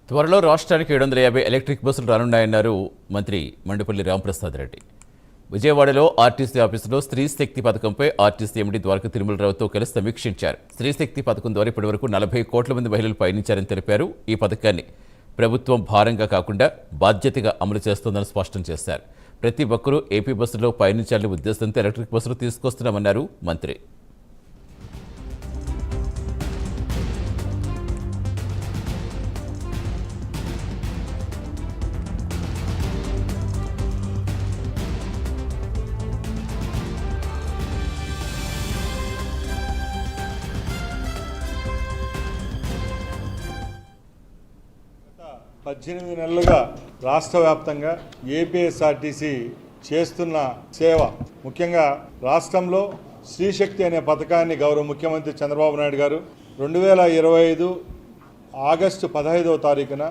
త్వరలో రాష్ట్రానికి 750 ఎలక్ట్రిక్ బస్సులు రానున్నాయన్నారు మంత్రి మండిపల్లి రాంప్రసాద్ రెడ్డి. విజయవాడలో ఆర్టీసీ ఆఫీసులో స్త్రీ శక్తి పథకంపై ఆర్టీసీ ఎండీ ద్వారకా తిరుమలరావుతో కలిసి సమీక్షించారు. స్త్రీ శక్తి పథకం ద్వారా ఇప్పటివరకు 40 కోట్ల మంది మహిళలు పయనించారని తెలిపారు. ఈ పథకాన్ని ప్రభుత్వం భారంగా కాకుండా బాధ్యతగా అమలు చేస్తోందని స్పష్టం చేశారు. ప్రతి ఒక్కరూ ఏపీ బస్సులో పయనించాలనే ఉద్దేశంతో ఎలక్ట్రిక్ బస్సులు తీసుకొస్తున్నామన్నారు మంత్రి. గత 18 నెలలుగా రాష్ట్ర వ్యాప్తంగా ఏపీఎస్ఆర్టీసీ చేస్తున్న సేవ, ముఖ్యంగా రాష్ట్రంలో శ్రీశక్తి అనే పథకాన్ని గౌరవ ముఖ్యమంత్రి చంద్రబాబు నాయుడు గారు 2025 ఆగస్టు 15వ తారీఖున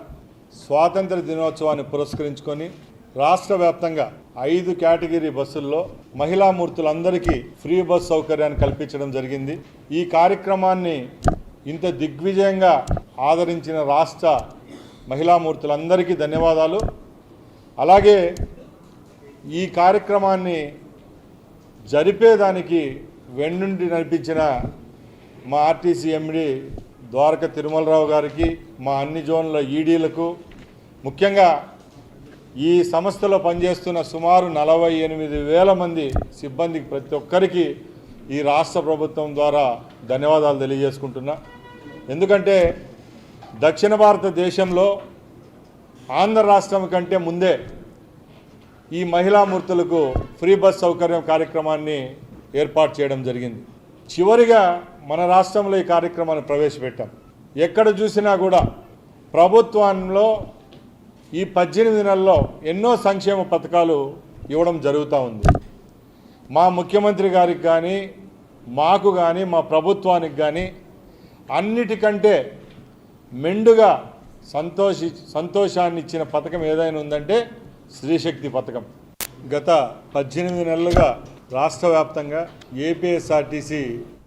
స్వాతంత్ర దినోత్సవాన్ని పురస్కరించుకొని రాష్ట్ర వ్యాప్తంగా 5 కేటగిరీ బస్సుల్లో మహిళామూర్తులందరికీ ఫ్రీ బస్ సౌకర్యాన్ని కల్పించడం జరిగింది. ఈ కార్యక్రమాన్ని ఇంత దిగ్విజయంగా ఆదరించిన రాష్ట్ర మహిళామూర్తులందరికీ ధన్యవాదాలు. అలాగే ఈ కార్యక్రమాన్ని జరిపేదానికి వెన్నుండి నడిపించిన మా ఆర్టీసీ ఎండీ ద్వారకా తిరుమలరావు గారికి, మా అన్ని జోన్ల ఈడీలకు, ముఖ్యంగా ఈ సంస్థలో పనిచేస్తున్న సుమారు 48,000 మంది సిబ్బందికి ప్రతి ఒక్కరికి ఈ రాష్ట్ర ప్రభుత్వం ద్వారా ధన్యవాదాలు తెలియజేసుకుంటున్నా. ఎందుకంటే దక్షిణ భారతదేశంలో ఆంధ్ర రాష్ట్రం కంటే ముందే ఈ మహిళామూర్తులకు ఫ్రీ బస్ సౌకర్యం కార్యక్రమాన్ని ఏర్పాటు చేయడం జరిగింది. చివరిగా మన రాష్ట్రంలో ఈ కార్యక్రమాన్ని ప్రవేశపెట్టాం. ఎక్కడ చూసినా కూడా ప్రభుత్వంలో ఈ 18 నెలల్లో ఎన్నో సంక్షేమ పథకాలు ఇవ్వడం జరుగుతూ ఉంది. మా ముఖ్యమంత్రి గారికి కానీ, మాకు కానీ, మా ప్రభుత్వానికి కానీ అన్నిటికంటే మెండుగా సంతోషాన్ని ఇచ్చిన పథకం ఏదైనా ఉందంటే స్త్రీశక్తి పథకం. గత 18 నెలలుగా రాష్ట్ర వ్యాప్తంగా ఏపీఎస్ఆర్టీసీ